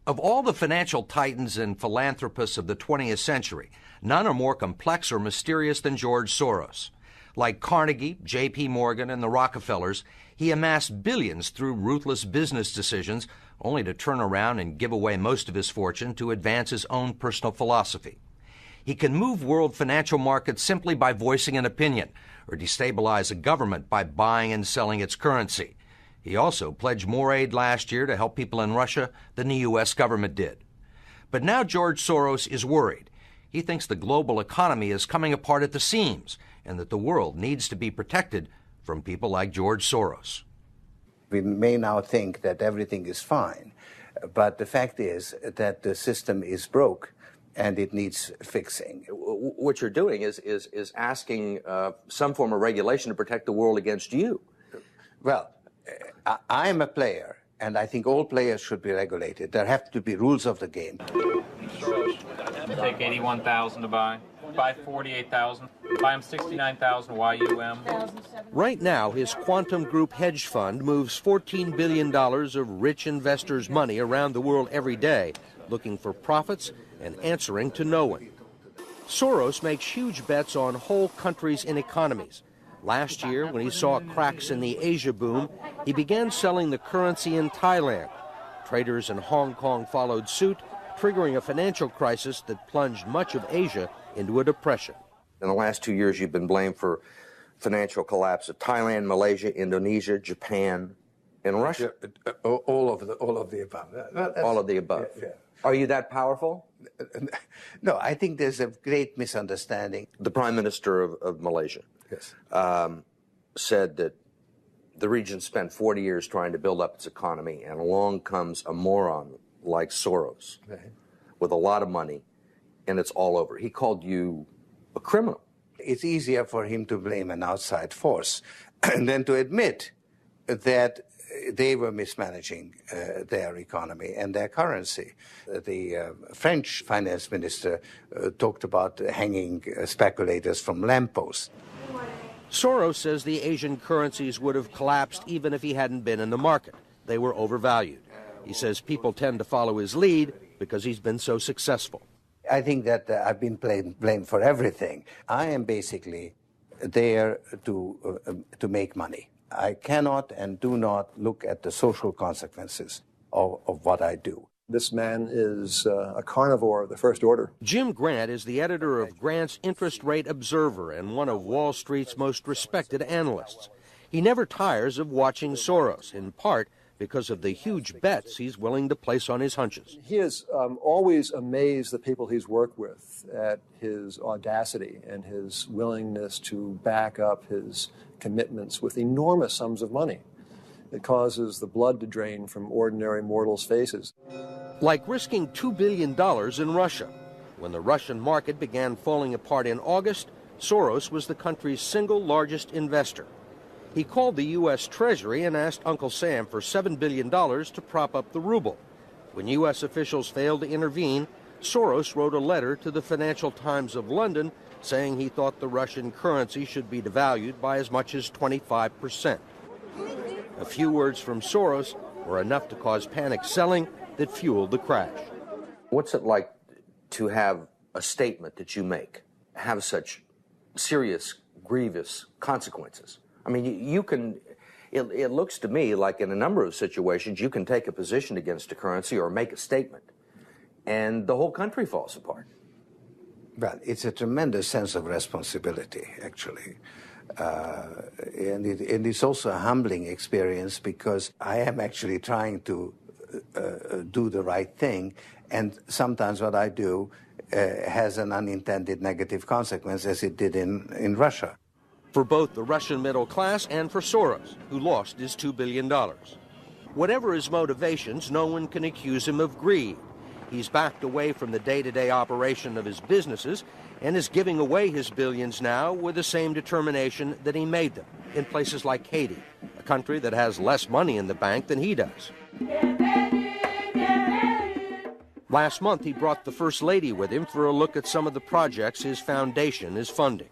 Of all the financial titans and philanthropists of the 20th century, none are more complex or mysterious than George Soros. Like Carnegie, J.P. Morgan, and the Rockefellers, he amassed billions through ruthless business decisions, only to turn around and give away most of his fortune to advance his own personal philosophy. He can move world financial markets simply by voicing an opinion, or destabilize a government by buying and selling its currency. He also pledged more aid last year to help people in Russia than the U.S. government did. But now George Soros is worried. He thinks the global economy is coming apart at the seams and that the world needs to be protected from people like George Soros. We may now think that everything is fine, but the fact is that the system is broke and it needs fixing. What you're doing is asking some form of regulation to protect the world against you. Well, I am a player, and I think all players should be regulated. There have to be rules of the game. Take 81,000 to buy 48,000. Buy him 69,000 YUM. Right now, his quantum group hedge fund moves $14 billion of rich investors' money around the world every day, looking for profits and answering to no one. Soros makes huge bets on whole countries and economies. Last year, when he saw cracks in the Asia boom, he began selling the currency in Thailand. Traders in Hong Kong followed suit, triggering a financial crisis that plunged much of Asia into a depression. In the last 2 years, you've been blamed for financial collapse of Thailand, Malaysia, Indonesia, Japan, and Russia. Yeah, all of the above. All of the above. Yeah. Are you that powerful? No, I think there's a great misunderstanding. The Prime Minister of Malaysia said that the region spent 40 years trying to build up its economy, and along comes a moron like Soros with a lot of money, and it's all over. He called you a criminal. It's easier for him to blame an outside force than to admit that they were mismanaging their economy and their currency. The French finance minister talked about hanging speculators from lampposts. Soros says the Asian currencies would have collapsed even if he hadn't been in the market. They were overvalued. He says people tend to follow his lead because he's been so successful. I think that I've been blamed for everything. I am basically there to make money. I cannot and do not look at the social consequences of what I do. This man is a carnivore of the first order. Jim Grant is the editor of Grant's Interest Rate Observer and one of Wall Street's most respected analysts. He never tires of watching Soros, in part because of the huge bets he's willing to place on his hunches. He has always amazed the people he's worked with at his audacity and his willingness to back up his commitments with enormous sums of money. It causes the blood to drain from ordinary mortals' faces. Like risking $2 billion in Russia. When the Russian market began falling apart in August, Soros was the country's single largest investor. He called the U.S. Treasury and asked Uncle Sam for $7 billion to prop up the ruble. When U.S. officials failed to intervene, Soros wrote a letter to the Financial Times of London saying he thought the Russian currency should be devalued by as much as 25%. A few words from Soros were enough to cause panic selling that fueled the crash. What's it like to have a statement that you make have such serious, grievous consequences? I mean, you can, it looks to me like in a number of situations, you can take a position against a currency or make a statement, and the whole country falls apart. Well, it's a tremendous sense of responsibility, actually. And it's also a humbling experience because I am actually trying to do the right thing, and sometimes what I do has an unintended negative consequence, as it did in Russia. For both the Russian middle class and for Soros, who lost his $2 billion. Whatever his motivations, no one can accuse him of greed. He's backed away from the day-to-day operation of his businesses and is giving away his billions now with the same determination that he made them in places like Haiti, a country that has less money in the bank than he does. Last month, he brought the First Lady with him for a look at some of the projects his foundation is funding.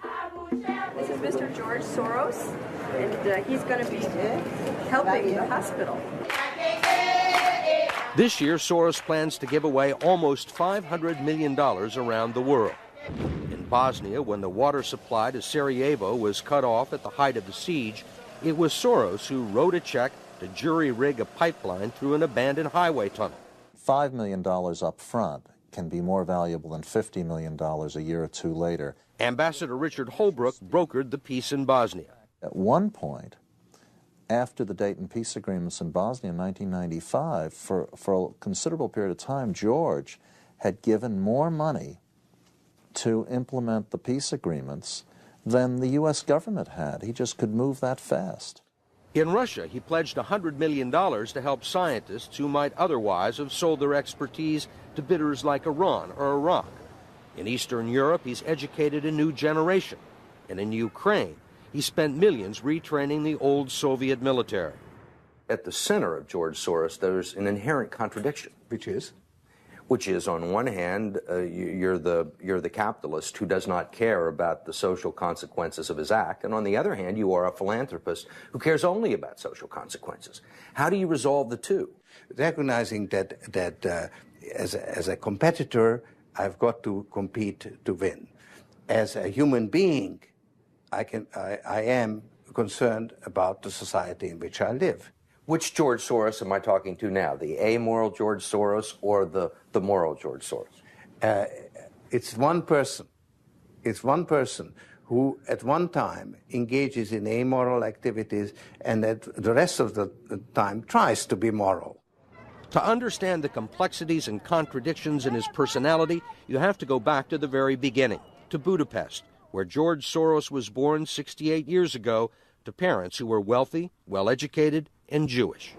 This is Mr. George Soros, and he's going to be helping the hospital. This year, Soros plans to give away almost $500 million around the world. In Bosnia, when the water supply to Sarajevo was cut off at the height of the siege, it was Soros who wrote a check to jury-rig a pipeline through an abandoned highway tunnel. $5 million up front can be more valuable than $50 million a year or two later. Ambassador Richard Holbrooke brokered the peace in Bosnia. At one point, after the Dayton peace agreements in Bosnia in 1995, for a considerable period of time, George had given more money to implement the peace agreements than the U.S. government had. He just could move that fast. In Russia, he pledged $100 million to help scientists who might otherwise have sold their expertise to bidders like Iran or Iraq. In Eastern Europe, he's educated a new generation. And in Ukraine, he spent millions retraining the old Soviet military. At the center of George Soros, there's an inherent contradiction. Which is? Which is, on one hand, you're the capitalist who does not care about the social consequences of his act, and on the other hand, you are a philanthropist who cares only about social consequences. How do you resolve the two? Recognizing that as a competitor, I've got to compete to win. As a human being, I am concerned about the society in which I live. Which George Soros am I talking to now? The amoral George Soros or the moral George Soros? It's one person. It's one person who at one time engages in amoral activities and at the rest of the time tries to be moral. To understand the complexities and contradictions in his personality, you have to go back to the very beginning, to Budapest, where George Soros was born 68 years ago to parents who were wealthy, well-educated, and Jewish.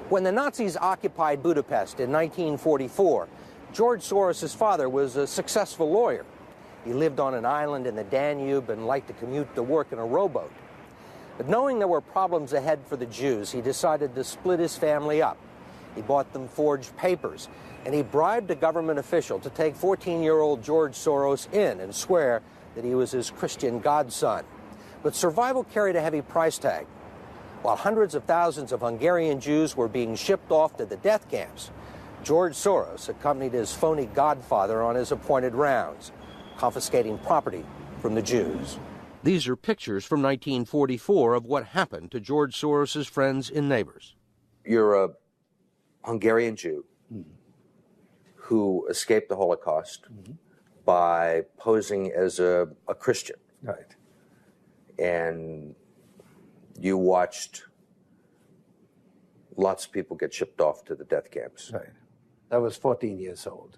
When the Nazis occupied Budapest in 1944, George Soros' father was a successful lawyer. He lived on an island in the Danube and liked to commute to work in a rowboat. But knowing there were problems ahead for the Jews, he decided to split his family up. He bought them forged papers, and he bribed a government official to take 14-year-old George Soros in and swear that he was his Christian godson. But survival carried a heavy price tag. While hundreds of thousands of Hungarian Jews were being shipped off to the death camps, George Soros accompanied his phony godfather on his appointed rounds, confiscating property from the Jews. These are pictures from 1944 of what happened to George Soros' friends and neighbors. You're a Hungarian Jew who escaped the Holocaust by posing as a Christian. Right. And you watched lots of people get shipped off to the death camps. Right. I was 14 years old.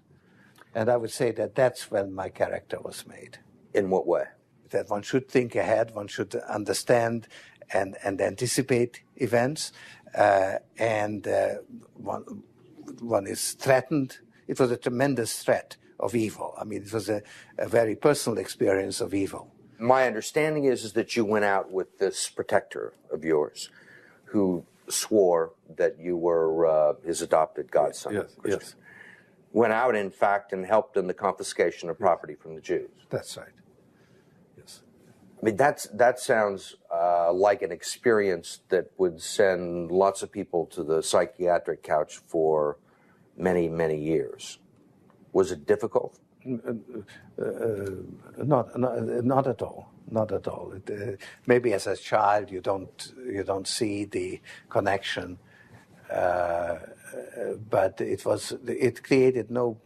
And I would say that that's when my character was made. In what way? That one should think ahead, one should understand and anticipate events, and one is threatened. It was a tremendous threat of evil. I mean, it was a very personal experience of evil. My understanding is that you went out with this protector of yours who swore that you were his adopted godson. Yes, yes. Went out, in fact, and helped in the confiscation of property from the Jews. That's right. Yes. I mean, that sounds like an experience that would send lots of people to the psychiatric couch for many, many years. Was it difficult? Not at all. Not at all. Maybe as a child you don't see the connection, but it created no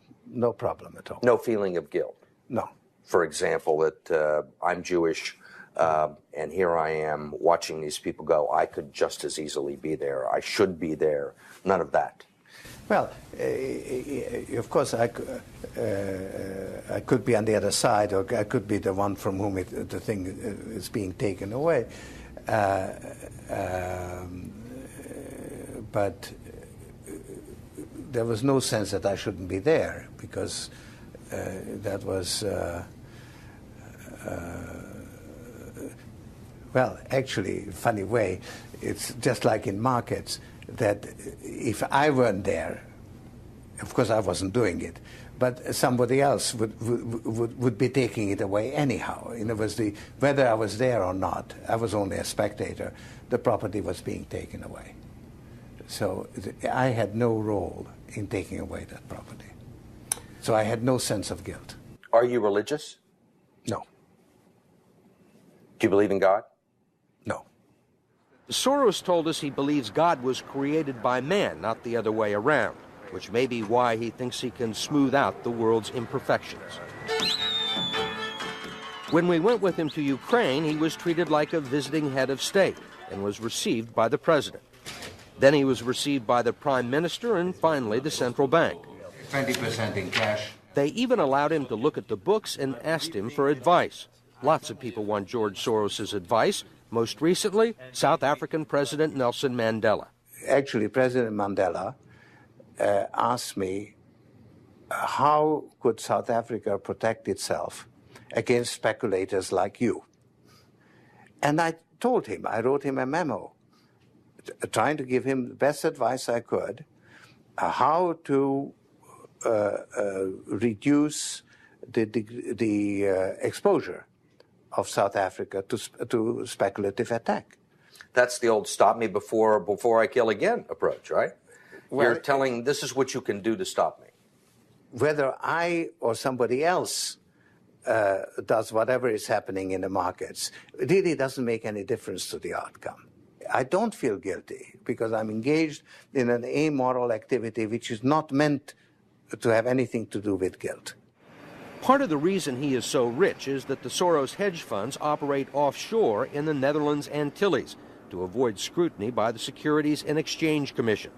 problem at all. No feeling of guilt. No. For example, that I'm Jewish, and here I am watching these people go. I could just as easily be there. I should be there. None of that. Well, of course, I could be on the other side, or I could be the one from whom the thing is being taken away. But there was no sense that I shouldn't be there, because that was, well, actually, funny way, it's just like in markets, that if I weren't there, of course I wasn't doing it, but somebody else would be taking it away anyhow. In other words, whether I was there or not, I was only a spectator, the property was being taken away. So I had no role in taking away that property. So I had no sense of guilt. Are you religious? No. Do you believe in God? No. Soros told us he believes God was created by man, not the other way around, which may be why he thinks he can smooth out the world's imperfections. When we went with him to Ukraine, he was treated like a visiting head of state and was received by the president. Then he was received by the prime minister and finally the central bank. 20% in cash. They even allowed him to look at the books and asked him for advice. Lots of people want George Soros' advice. Most recently, South African President Nelson Mandela. Actually, President Mandela asked me, how could South Africa protect itself against speculators like you? And I told him, I wrote him a memo, trying to give him the best advice I could, how to reduce the exposure of South Africa to speculative attack. That's the old stop me before I kill again approach, right? Well, you're telling this is what you can do to stop me. Whether I or somebody else does whatever is happening in the markets, it really doesn't make any difference to the outcome. I don't feel guilty because I'm engaged in an amoral activity which is not meant to have anything to do with guilt. Part of the reason he is so rich is that the Soros hedge funds operate offshore in the Netherlands Antilles to avoid scrutiny by the Securities and Exchange Commission.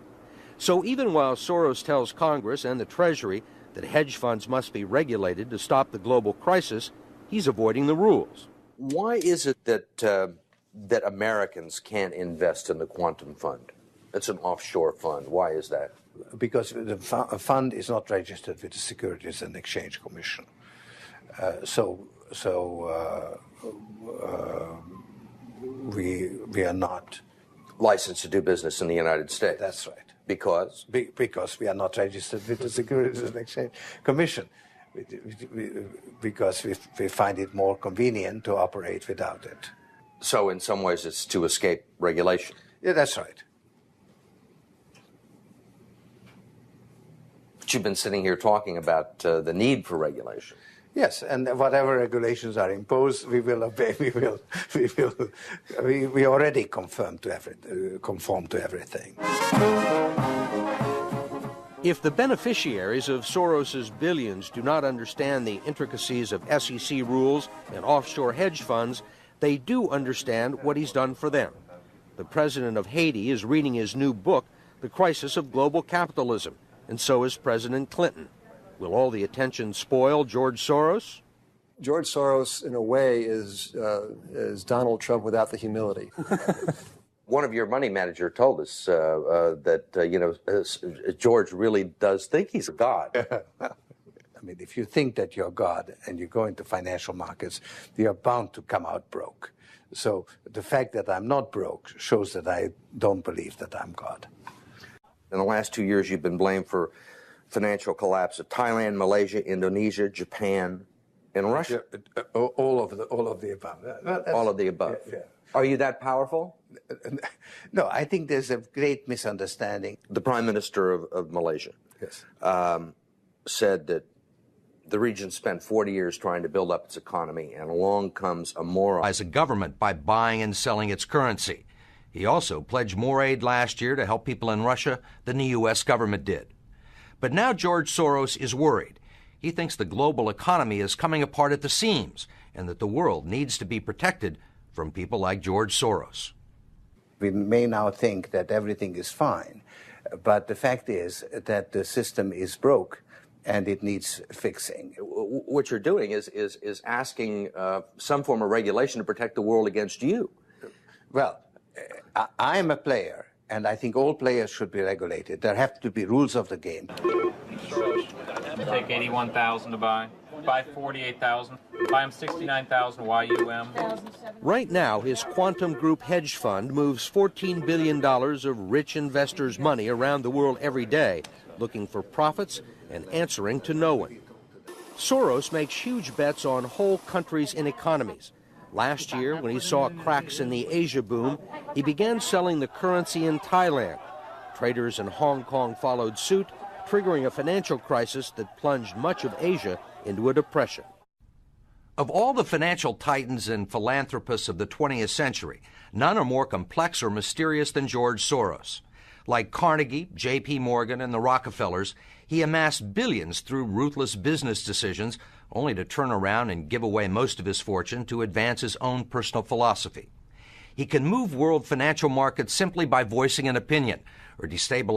So even while Soros tells Congress and the Treasury that hedge funds must be regulated to stop the global crisis, he's avoiding the rules. Why is it that Americans can't invest in the quantum fund? It's an offshore fund. Why is that? Because the fund is not registered with the Securities and Exchange Commission. We are not licensed to do business in the United States. That's right. Because? Because we are not registered with the Securities and Exchange Commission. Because we find it more convenient to operate without it. So in some ways it's to escape regulation. Yeah, that's right. But you've been sitting here talking about the need for regulation. Yes, and whatever regulations are imposed, we will obey. We already conform to everything. If the beneficiaries of Soros's billions do not understand the intricacies of SEC rules and offshore hedge funds, they do understand what he's done for them. The president of Haiti is reading his new book, The Crisis of Global Capitalism, and so is President Clinton. Will all the attention spoil George Soros? George Soros, in a way, is Donald Trump without the humility. One of your money manager told us that George really does think he's a god. I mean, if you think that you're God and you go into financial markets, you're bound to come out broke. So the fact that I'm not broke shows that I don't believe that I'm God. In the last 2 years, you've been blamed for financial collapse of Thailand, Malaysia, Indonesia, Japan, and Russia. All of the above. All of the above. Yeah. Are you that powerful? No, I think there's a great misunderstanding. The Prime Minister of Malaysia said that the region spent 40 years trying to build up its economy, and along comes a moron. As a government by buying and selling its currency. He also pledged more aid last year to help people in Russia than the U.S. government did. But now George Soros is worried. He thinks the global economy is coming apart at the seams and that the world needs to be protected from people like George Soros. We may now think that everything is fine, but the fact is that the system is broke and it needs fixing. What you're doing is asking some form of regulation to protect the world against you. Well, I am a player, and I think all players should be regulated. There have to be rules of the game. Take 81,000 to buy 48,000. Buy him 69,000 YUM. Right now, his Quantum Group hedge fund moves $14 billion of rich investors' money around the world every day, looking for profits and answering to no one. Soros makes huge bets on whole countries and economies. Last year, when he saw cracks in the Asia boom, he began selling the currency in Thailand. Traders in Hong Kong followed suit, triggering a financial crisis that plunged much of Asia into a depression. Of all the financial titans and philanthropists of the 20th century, none are more complex or mysterious than George Soros. Like Carnegie, J.P. Morgan, and the Rockefellers, he amassed billions through ruthless business decisions, only to turn around and give away most of his fortune to advance his own personal philosophy. He can move world financial markets simply by voicing an opinion or destabilize